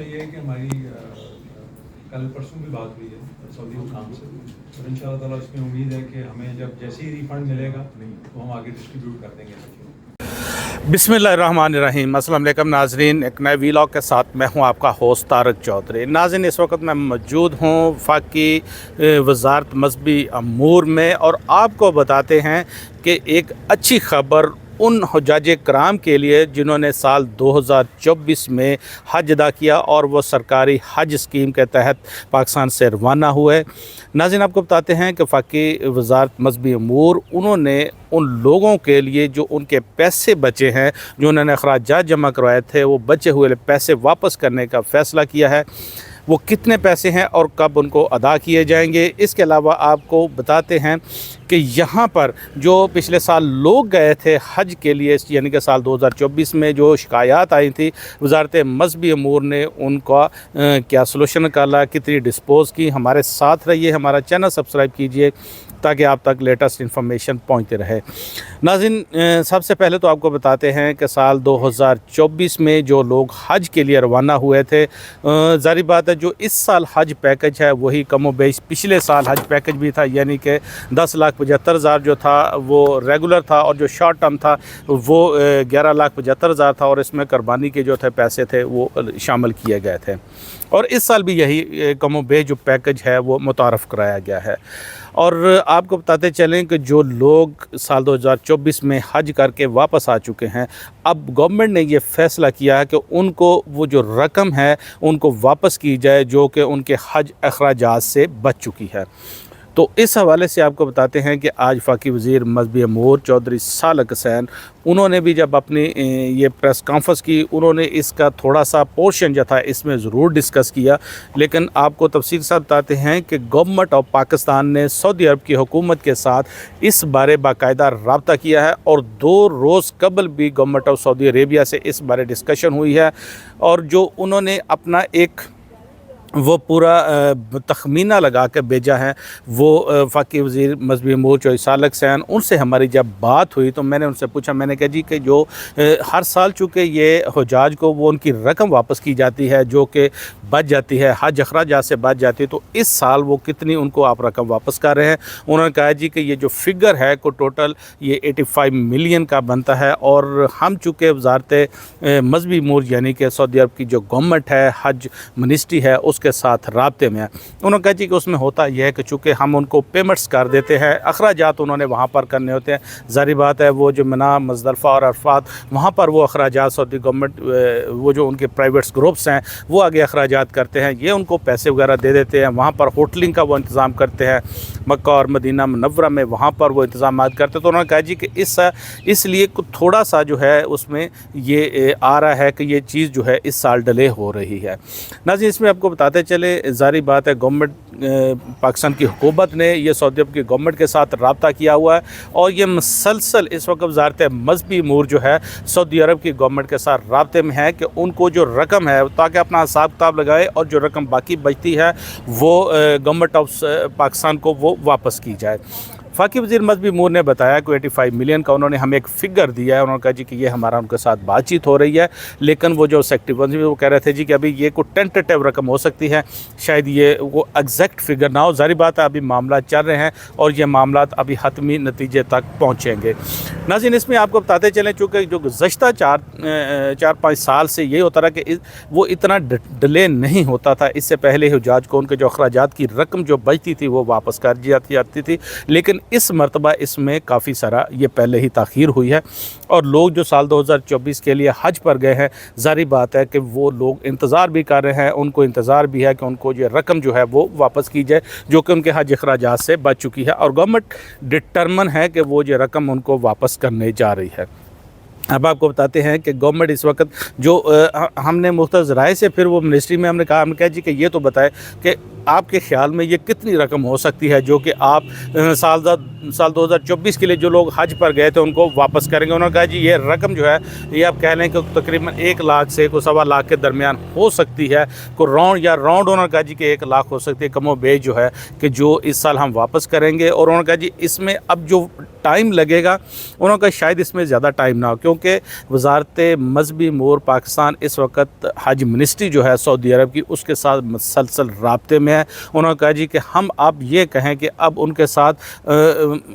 ये है कि हमारी कल परसों भी बात हुई है सऊदी हुकाम से, और इंशाअल्लाह ताला इसमें उम्मीद है कि हमें जब जैसे ही रिफंड मिलेगा तो हम आगे डिस्ट्रीब्यूट कर देंगे बच्चों। बिस्मिल्लाहिर्रहमानिर्रहीम। अस्सलाम वालेकुम नाजरीन, एक नए वीलॉग के साथ मैं हूं आपका होस्ट तारक चौधरी। नाज़रीन, इस वक्त मैं मौजूद हूं वफाकी वज़ारत मज़हबी अमूर में और आपको बताते हैं कि एक अच्छी ख़बर उन हुज्जाज कराम के लिए जिन्होंने साल 2024 में हज अदा किया और वो सरकारी हज स्कीम के तहत पाकिस्तान से रवाना हुए। नाज़रीन, आपको बताते हैं कि वफाकी वज़ारत मज़हबी अमूर उन्होंने उन लोगों के लिए जो उनके पैसे बचे हैं, जो उन्होंने अखराजात जमा करवाए थे, वो बचे हुए पैसे वापस करने का फ़ैसला किया है। वो कितने पैसे हैं और कब उनको अदा किए जाएंगे, इसके अलावा आपको बताते हैं कि यहाँ पर जो पिछले साल लोग गए थे हज के लिए, यानी कि साल 2024 में जो शिकायत आई थी, वज़ारत मज़हबी अमूर ने उनका क्या सलूशन निकाला, कितनी डिस्पोज़ की। हमारे साथ रहिए, हमारा चैनल सब्सक्राइब कीजिए ताकि आप तक लेटेस्ट इन्फॉर्मेशन पहुंचते रहे। नाज़रीन, सबसे पहले तो आपको बताते हैं कि साल 2024 में जो लोग हज के लिए रवाना हुए थे, ज़ाहिर बात है जो इस साल हज पैकेज है वही कमो बेश पिछले साल हज पैकेज भी था, यानी कि 10,75,000 जो था वो रेगुलर था और जो शॉर्ट टर्म था वो 11,75,000 था, और इसमें कुर्बानी के जो थे पैसे थे वो शामिल किए गए थे। और इस साल भी यही कमो बेश जो पैकेज है वो मुतारफ़ कराया गया है। और आपको बताते चलें कि जो लोग साल 2024 में हज करके वापस आ चुके हैं, अब गवर्नमेंट ने ये फ़ैसला किया है कि उनको वो जो रकम है उनको वापस की जाए जो कि उनके हज अखराजात से बच चुकी है। तो इस हवाले से आपको बताते हैं कि आज वफाकी वज़ीर मज़हबी अमूर चौधरी सालक हुसैन उन्होंने भी जब अपनी ये प्रेस कॉन्फ्रेंस की, उन्होंने इसका थोड़ा सा पोर्शन जो था इसमें ज़रूर डिस्कस किया, लेकिन आपको तफसील से बताते हैं कि गवर्नमेंट ऑफ पाकिस्तान ने सऊदी अरब की हुकूमत के साथ इस बारे बाकायदा रब्ता किया है और 2 रोज़ कबल भी गवर्नमेंट ऑफ सऊदी अरेबिया से इस बारे डिस्कशन हुई है, और जो उन्होंने अपना एक वो पूरा तखमीना लगा कर भेजा है। वो वफाकी वज़ीर मज़हबी अमूर चौधरी सालक हुसैन, उनसे हमारी जब बात हुई तो मैंने उनसे पूछा, मैंने कहा जी कि जो हर साल चूँकि ये हुज्जाज को वो उनकी रकम वापस की जाती है जो कि बच जाती है, हज अखराजात से बच जाती है, तो इस साल वो कितनी उनको आप रकम वापस कर रहे हैं। उन्होंने कहा जी कि ये जो फ़िगर है को टोटल ये 85 मिलियन का बनता है, और हम चूँकि वज़ारत मज़हबी अमूर यानी कि सऊदी अरब की जो गवर्नमेंट है, हज मिनिस्ट्री है, के साथ राब्ते में है। उन्होंने कहा जी कि उसमें होता यह है कि चूँकि हम उनको पेमेंट्स कर देते हैं, अखराजात उन्होंने वहाँ पर करने होते हैं, ज़ाहिर बात है वो जो मिना मुज़दलिफ़ा और अरफ़ात वहाँ पर वो अखराजात सऊदी गवर्नमेंट वो जो उनके प्राइवेट्स ग्रुप्स हैं वो आगे अखराजात करते हैं, ये उनको पैसे वगैरह दे देते हैं, वहाँ पर होटलिंग का वो इंतज़ाम करते हैं, मक्का और मदीना मुनव्वरा में वहाँ पर वो इंतज़ाम करते हैं। तो उन्होंने कहा जी कि इसलिए थोड़ा सा जो है उसमें ये आ रहा है कि ये चीज़ जो है इस साल डिले हो रही है। नाज़रीन, इसमें आपको बताते चले, ज़ाहिर बात है गवर्नमेंट पाकिस्तान की हुकूमत ने ये सऊदी अरब की गवर्नमेंट के साथ रब्ता किया हुआ है, और ये मुसलसल इस वक्त वज़ारत मज़हबी अमूर जो है सऊदी अरब की गवर्नमेंट के साथ रब्ते में है कि उनको जो रकम है ताकि अपना हिसाब किताब लगाए और जो रकम बाकी बचती है वो गवर्नमेंट ऑफ पाकिस्तान को वो वापस की जाए। वफाकी वज़ीर मज़हबी अमूर ने बताया कि 85 मिलियन का उन्होंने हमें एक फ़िगर दिया है। उन्होंने कहा जी कि ये हमारा उनके साथ बातचीत हो रही है, लेकिन वो जो सेक्रेटरी वो कह रहे थे जी कि अभी ये कोई टेंटेटिव रकम हो सकती है, शायद ये वो एग्जैक्ट फ़िगर ना हो। ज़ाहिर बात है अभी मामला चल रहे हैं और ये मामला अभी हतमी नतीजे तक पहुँचेंगे। नाज़रीन, इसमें आपको बताते चलें चूँकि जो गुज़श्ता 4-5 साल से ये होता रहा कि वो इतना डिले नहीं होता था। इससे पहले हुज्जाज को उनके जो अखराजात की रकम जो बचती थी वो वापस कर जाती थी, लेकिन इस मरतबा इसमें काफ़ी सारा ये पहले ही ताख़ीर हुई है, और लोग जो साल 2024 के लिए हज पर गए हैं, ज़ाहिर बात है कि वो लोग इंतज़ार भी कर रहे हैं, उनको इंतज़ार भी है कि उनको ये रकम जो है वो वापस की जाए जो कि उनके हज अखराजात से बच चुकी है, और गवर्नमेंट डिटरमन है कि वो ये रकम उनको वापस करने जा रही है। अब आपको बताते हैं कि गवर्नमेंट इस वक्त जो हमने मुख्तलिफ ज़राए से फिर वो मिनिस्ट्री में हमने कहा जी कि ये तो बताए कि आपके ख्याल में ये कितनी रकम हो सकती है जो कि आप साल 2024 के लिए जो लोग हज पर गए थे उनको वापस करेंगे? उन्होंने कहा जी ये रकम जो है ये आप कह लें कि तकरीबन 1 लाख से को 1.25 लाख के दरमियान हो सकती है, को राउंड उन्होंने कहा जी कि 1 लाख हो सकती है कमो बेश जो है कि जो इस साल हम वापस करेंगे। और उन्होंने कहा जी इसमें अब जो टाइम लगेगा, उन्होंने कहा शायद इसमें ज़्यादा टाइम ना हो, क्योंकि वजारत मजहबी अमूर पाकिस्तान इस वक्त हज मिनिस्ट्री जो है सऊदी अरब की उसके साथ मुसलसल राब्ते में है। उन्होंने कहा जी कि हम अब ये कहें कि अब उनके साथ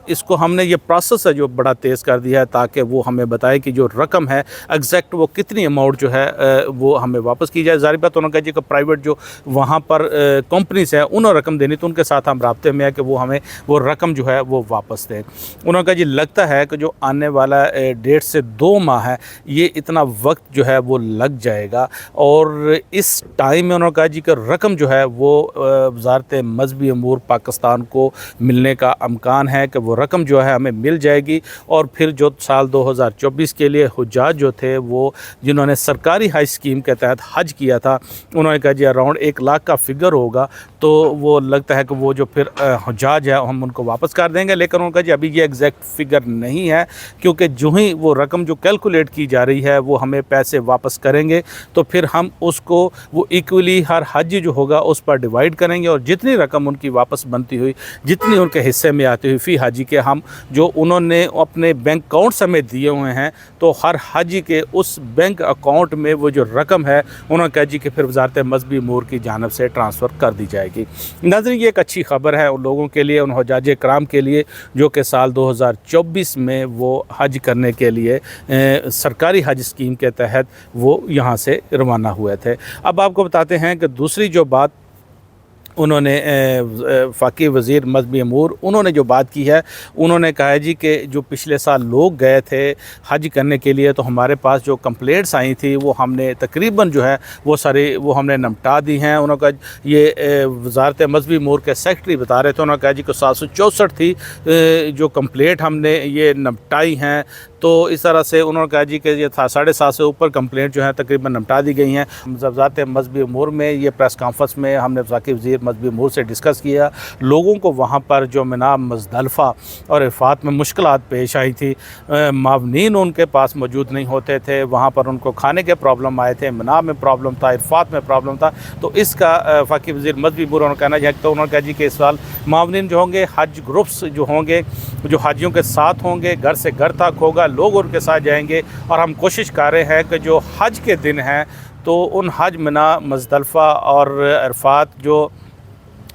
इसको हमने ये प्रोसेस है जो बड़ा तेज़ कर दिया है ताकि वो हमें बताए कि जो रकम है एग्जैक्ट वो कितनी अमाउंट जो है वो हमें वापस की जाए। ज़ाहिर बात उन्होंने कहा जी कि प्राइवेट जो वहाँ पर कंपनीज हैं उन्होंने रकम देनी, तो उनके साथ हम राब्ते में है कि वो हमें वो रकम जो है वो वापस दें। उन्होंने कहा जी लगता है कि जो आने वाला 1.5 से 2 माह है ये इतना वक्त जो है वो लग जाएगा, और इस टाइम में उन्होंने कहा जी कि रकम जो है वो वजारत मजहबी अमूर पाकिस्तान को मिलने का अमकान है कि वो रकम जो है हमें मिल जाएगी। और फिर जो साल 2024 के लिए हुज्जाज जो थे वो जिन्होंने सरकारी हज स्कीम के तहत हज किया था, उन्होंने कहा जी अराउंड 1 लाख का फिगर होगा, तो वो लगता है कि वो जो फिर हुज्जाज है हम उनको वापस कर देंगे। लेकिन उन्होंने कहा जी अभी ये एग्जैक्ट फिगर नहीं है, क्योंकि जो ही वो रकम जो कैलकुलेट की जा रही है वो हमें पैसे वापस करेंगे तो फिर हम उसको वो इक्वली हर हज जो होगा उस पर डिवाइड करेंगे, और जितनी रकम उनकी वापस बनती हुई जितनी उनके हिस्से में आती हुई फ़ी हाजी के हम जो उन्होंने अपने बैंक अकाउंट समेत दिए हुए हैं, तो हर हाजी के उस बैंक अकाउंट में वो जो रकम है उन्होंने कहा जी कि फिर वजारत मजहबी अमूर की जानिब से ट्रांसफ़र कर दी जाएगी। नाज़रीन ये एक अच्छी खबर है उन लोगों के लिए, उन हुज्जाज कराम के लिए जो कि साल 2024 में वो हज करने के लिए सरकारी हज स्कीम के तहत वो यहाँ से रवाना हुए थे। अब आपको बताते हैं कि दूसरी जो बात उन्होंने फ़ाकी वज़ीर मजहबी अमूर उन्होंने जो बात की है, उन्होंने कहा है जी कि जो पिछले साल लोग गए थे हज करने के लिए तो हमारे पास जो कंप्लेंट्स आई थी वो हमने तकरीबन जो है वो सारी वो हमने निपटा दी हैं। उन्होंने कहा ये वज़ारत मजहबी अमूर के सेक्रेटरी बता रहे थे, उन्होंने कहा जी कि 764 थी जो कंप्लेंट हमने ये निपटाई हैं। तो इस तरह से उन्होंने कहा जी कि ये 7.5 से ऊपर कंप्लेंट जो है तकरीबन निपटा दी गई हैं। वज़ारत मजहबी अमूर में ये प्रेस कॉन्फ्रेंस में हमने फ़ाकी वज़ीर मजहबी अमूर से डिस्कस किया। लोगों को वहाँ पर जो मिना मुज़दलिफ़ा और अरफ़ात में मुश्किलात पेश आई थी, मावनीन उनके पास मौजूद नहीं होते थे, वहाँ पर उनको खाने के प्रॉब्लम आए थे, मिना में प्रॉब्लम था, अरफ़ात में प्रॉब्लम था। तो इसका फ़ाकी वज़ीर मजहबी अमूर उन्होंने कहना है, तो उन्होंने कहा जी कि इस साल मावनीन जो होंगे हज ग्रुप्स जो होंगे जो हाजियों के साथ होंगे, घर से घर तक होगा, लोग उनके साथ जाएंगे, और हम कोशिश कर रहे हैं कि जो हज के दिन हैं तो उन हज मिना मुज़दलिफ़ा और अरफ़ात जो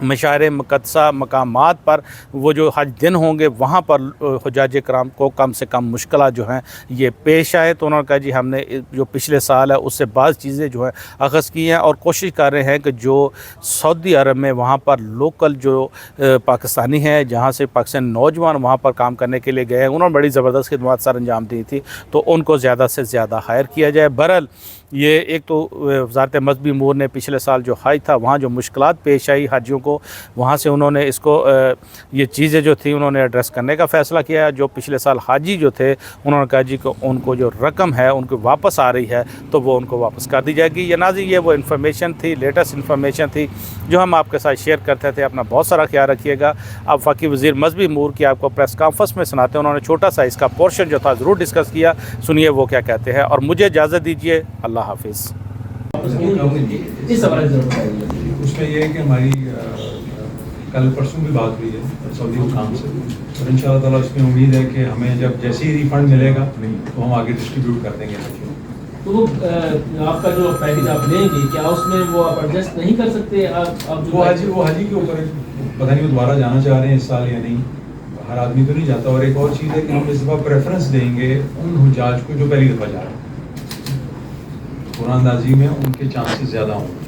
मशारे मुक़द्दसा मकामात पर वो जो हज दिन होंगे वहाँ पर हुज्जाज कराम को कम से कम मुश्किलात जो हैं ये पेश आए। तो उन्होंने कहा जी हमने जो पिछले साल है उससे बाज़ चीज़ें जो हैं अख़ज़ की हैं और कोशिश कर रहे हैं कि जो सऊदी अरब में वहाँ पर लोकल जो पाकिस्तानी हैं जहाँ से पाकिस्तानी नौजवान वहाँ पर काम करने के लिए गए हैं, उन्होंने बड़ी ज़बरदस्त खिदमत सर अंजाम दी थी, तो उनको ज़्यादा से ज़्यादा हायर किया जाए। बहरहाल ये एक तो वज़ारत मजहबी अमूर ने पिछले साल जो हज था वहाँ जो मुश्किलात पेश आई हाजियों को, वहाँ से उन्होंने इसको ये चीज़ें जो थी उन्होंने एड्रेस करने का फ़ैसला किया। जो पिछले साल हाजी जो थे उन्होंने कहा जी कि उनको जो रकम है उनको वापस आ रही है तो वो उनको वापस कर दी जाएगी। ये नाज़रीन ये वो इन्फॉर्मेशन थी, लेटेस्ट इन्फॉर्मेशन थी जो हम आपके साथ शेयर करते थे। अपना बहुत सारा ख्याल रखिएगा। अब फ़ाकी वज़ीर मजहबी अमूर की आपको प्रेस कॉन्फ्रेंस में सुनाते हैं, उन्होंने छोटा सा इसका पोर्शन जो था ज़रूर डिस्कस किया, सुनिए वो क्या कहते हैं और मुझे इजाज़त दीजिए। अल्लाह हाफिज़। उसमें यह है कि हमारी कल परसों भी बात हुई है सऊदी हुकाम से, और इंशाअल्लाह ताला इसमें उम्मीद है कि हमें जब जैसे ही रिफंड मिलेगा तो हम आगे डिस्ट्रीब्यूट कर देंगे बच्चों। तो वो आपका जो पैकेज आप लेंगे क्या उसमें वो आप एडजस्ट नहीं कर सकते? आप वो हाजी के ऊपर पता नहीं वो दोबारा जाना चाह रहे हैं इस साल या नहीं, हर आदमी तो नहीं जाता। और एक और चीज़ है कि हम इस दफ़ा प्रेफरेंस देंगे उन हुज्जाज को जो पहली दफ़ा जा रहे हैं, कुरान अंदाज़ी में उनके चांसेस ज़्यादा होंगे।